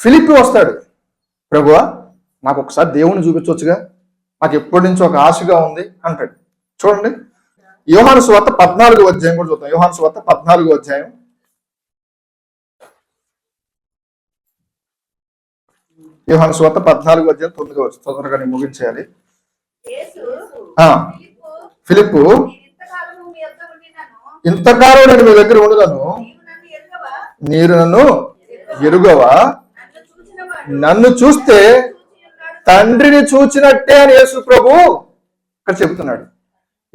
ఫిలిప్పు వస్తాడు, ప్రభువా నాకు ఒకసారి దేవుని చూపించవచ్చుగా, నాకు ఎప్పటి నుంచో ఒక ఆశగా ఉంది అంటాడు. చూడండి, యోహాను సువార్త 14వ అధ్యాయం కూడా చూద్దాం. యోహాను సువార్త 14వ అధ్యాయం. యోహాను సువార్త 14వ అధ్యాయం 9వ వచనం. తొందరగా నేను ముగించేయాలి. ఫిలిప్పు, ఇంతకాలం నేను మీ దగ్గర ఉండను, మీరు నన్ను ఎరుగవా? నన్ను చూస్తే తండ్రిని చూచినట్టే అని యేసు ప్రభు ఇక్కడ చెబుతున్నాడు.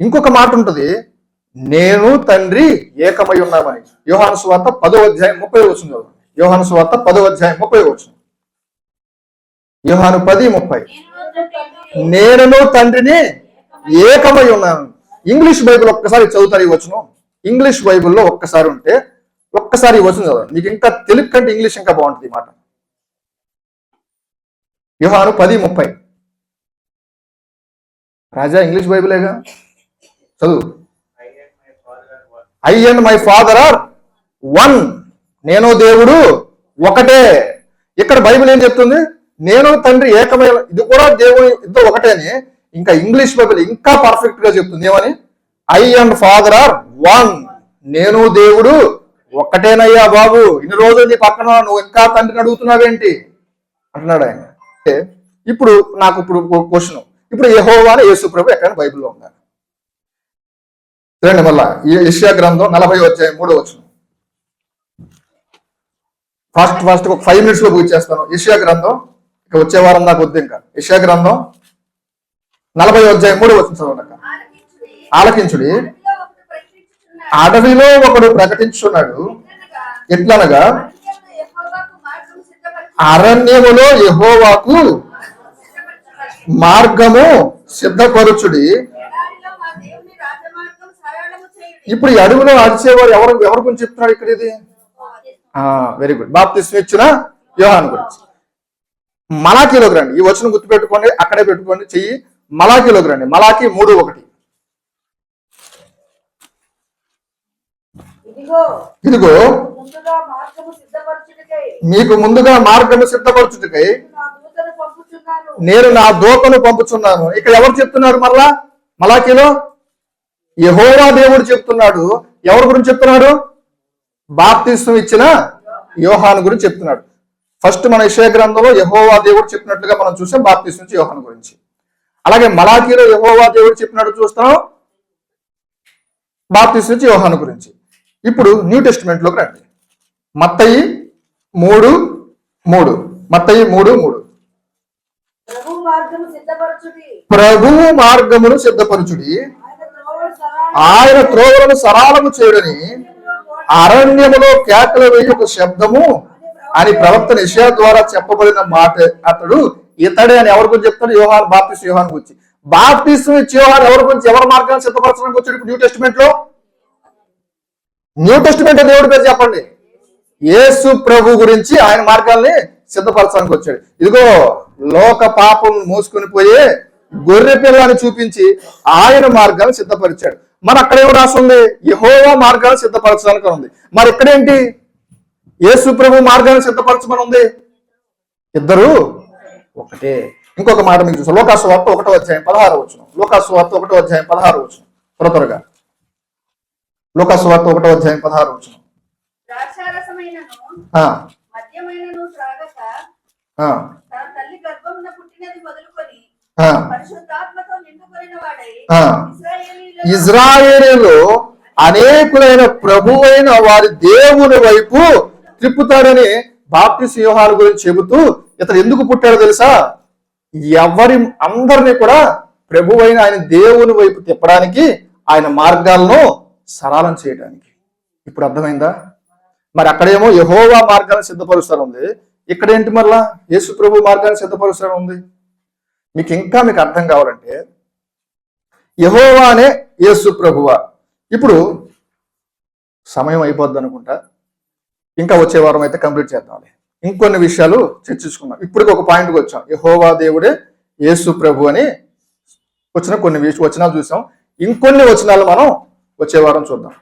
ఇంకొక మాట ఉంటుంది, నేను తండ్రి ఏకమై ఉన్నామని. యోహాను సువార్త 10వ అధ్యాయం 30వ వచనం. యోహాను సువార్త 10వ అధ్యాయం 30వ వచనం. యోహాను 10:30. నేను తండ్రిని ఏకమై ఉన్నాను. ఇంగ్లీష్ బైబిల్ ఒక్కసారి చదువుతారు ఈ వచనం. ఇంగ్లీష్ బైబిల్లో ఒక్కసారి ఉంటే ఒక్కసారి ఈ వచనం చదవండి, మీకు ఇంకా తెలుగు కంటే ఇంగ్లీష్ ఇంకా బాగుంటుంది ఈ మాట. యోహాను 10:30. రాజా ఇంగ్లీష్ బైబిలేగా, చదువు. I and my father are one. నేను దేవుడు ఒకటే. ఇక్కడ బైబిల్ ఏం చెప్తుంది? నేను తండ్రి ఏకమై, ఇది కూడా దేవుడు ఇద్దరు ఒకటే అని. ఇంకా ఇంగ్లీష్ బైబిల్ ఇంకా పర్ఫెక్ట్ గా చెప్తుంది. ఏమని? I and father are one. నేను దేవుడు ఒక్కటేనయ్యా బాబు, ఇన్ని రోజులు నీ పక్కన నువ్వు ఇంకా తండ్రిని అడుగుతున్నావేంటి అంటున్నాడు ఆయన. ఇప్పుడు నాకు ఇప్పుడు క్వశ్చన్, ఇప్పుడు యెహోవా అని యేసు ప్రభు ఎక్కడైనా బైబిల్లో ఉందా? చూడండి మళ్ళా యెషయా గ్రంథం 40వ అధ్యాయం 3వ వచనం. ఫాస్ట్ ఒక 5 minutes లో పూజ చేస్తాను. యెషయా గ్రంథం, ఇక వచ్చే వారం నాకు వద్దు. ఇంకా యెషయా గ్రంథం 40వ అధ్యాయం 3వ వచనం చదవండి. ఆలకించుడి, అడవిలో ఒకడు ప్రకటించున్నాడు, ఎట్లనగా అరణ్యములో యెహోవాకు మార్గము సిద్ధపరచుడి. ఇప్పుడు ఈ అడవిలో అడిచేవారు ఎవరి గురించి చెప్తున్నాడు ఇక్కడ? ఇది వెరీ గుడ్, బాప్తిస్మం ఇచ్చిన యోహాను గురించి. మలాకీలోకి రండి, ఈ వచనం గుర్తుపెట్టుకోండి, అక్కడే పెట్టుకోండి చెయ్యి. మలాకీలోకి రండి, మలాకీ 3:1. ఇదిగో మీకు ముందుగా మార్గము సిద్ధపరచుటకై నేను నా దూతను పంపుచున్నాను. ఇక్కడ ఎవరు చెప్తున్నారు? మరలా మలాకీలో యెహోవా దేవుడు చెప్తున్నాడు. ఎవరి గురించి చెప్తున్నాడు? బాప్తిస్మం ఇచ్చిన యోహాను గురించి చెప్తున్నాడు. ఫస్ట్ మన యెషయా గ్రంథంలో యెహోవా దేవుడు చెప్పినట్లుగా మనం చూసాం బాప్తిస్మం ఇచ్చే యోహాను గురించి. అలాగే మలాకీలో యెహోవా దేవుడు చెప్పినట్టు చూస్తాం బాప్తిస్మం ఇచ్చే యోహాను గురించి. ఇప్పుడు న్యూ టెస్టిమెంట్ లోకి రండి. మత్తయి 3:3. మత్తయి 3:3. ప్రభువు మార్గమును సిద్ధపరచుడి, ఆయన త్రోవలను సరళము చేయుడని అరణ్యములో కేకలు వేయి ఒక శబ్దము అని ప్రవక్త యెషయా ద్వారా చెప్పబడిన మాట అతడు ఇతడే అని ఎవరి గురించి చెప్తాడు? యోహాను, బాప్తిస్మం యోహాను గురించి. బాప్తిస్మం ఇచ్చే యోహాను ఎవరి గురించి, ఎవరి మార్గాన్ని సిద్ధపరచడానికి వచ్చాడు ఇప్పుడు న్యూ టెస్టిమెంట్ లో? న్యూ టెస్టిమెంట్ దేవుడి పేరు చెప్పండి. యేసు ప్రభు గురించి ఆయన మార్గాల్ని సిద్ధపరచడానికి వచ్చాడు. ఇదిగో లోక పాపం మోసుకొని పోయే గొర్రె పిల్లని చూపించి ఆయన మార్గాన్ని సిద్ధపరిచాడు. మరి అక్కడేమో రాస్తుంది? యెహోవా మార్గాన్ని సిద్ధపరచడానికి ఉంది. మరి ఇక్కడేంటి? యేసు ప్రభు మార్గాన్ని సిద్ధపరచమని ఉంది. ఇద్దరు ఒకటే. ఇంకొక మాట మీకు చూసాం, లూకాసు వార్త 1వ అధ్యాయం 16వ వచనం. లూకాసు వార్త 1వ అధ్యాయం 16వ వచనం. త్వరగా లూకాసు వార్త 1వ అధ్యాయం 16వ వచనం. ఇజ్రాయేలీలో అనేకులైన ప్రభువైన వారి దేవుని వైపు త్రిప్పుతాడని బాప్తిస్మం యోహాను గురించి చెబుతూ ఇతను ఎందుకు పుట్టాడో తెలుసా? అందరినీ కూడా ప్రభువైన ఆయన దేవుని వైపు తిప్పడానికి, ఆయన మార్గాలను సరళం చేయడానికి. ఇప్పుడు అర్థమైందా? మరి అక్కడేమో యెహోవా మార్గాన్ని సిద్ధపరుస్తాను ఉంది, ఇక్కడేంటి మరలా యేసు ప్రభు మార్గాన్ని సిద్ధపరుస్తాను ఉంది. మీకు అర్థం కావాలంటే యెహోవా అనే యేసు ప్రభువా. ఇప్పుడు సమయం అయిపోద్ది అనుకుంటా, ఇంకా వచ్చే వారం అయితే కంప్లీట్ చేద్దాం. ఇంకొన్ని విషయాలు చర్చించుకున్నాం. ఇప్పటికి ఒక పాయింట్కి వచ్చాం, యెహోవా దేవుడే యేసు ప్రభు అని వచ్చిన కొన్ని వచనాలు చూసాం. ఇంకొన్ని వచనాలు మనం వచ్చే వారం చూద్దాం.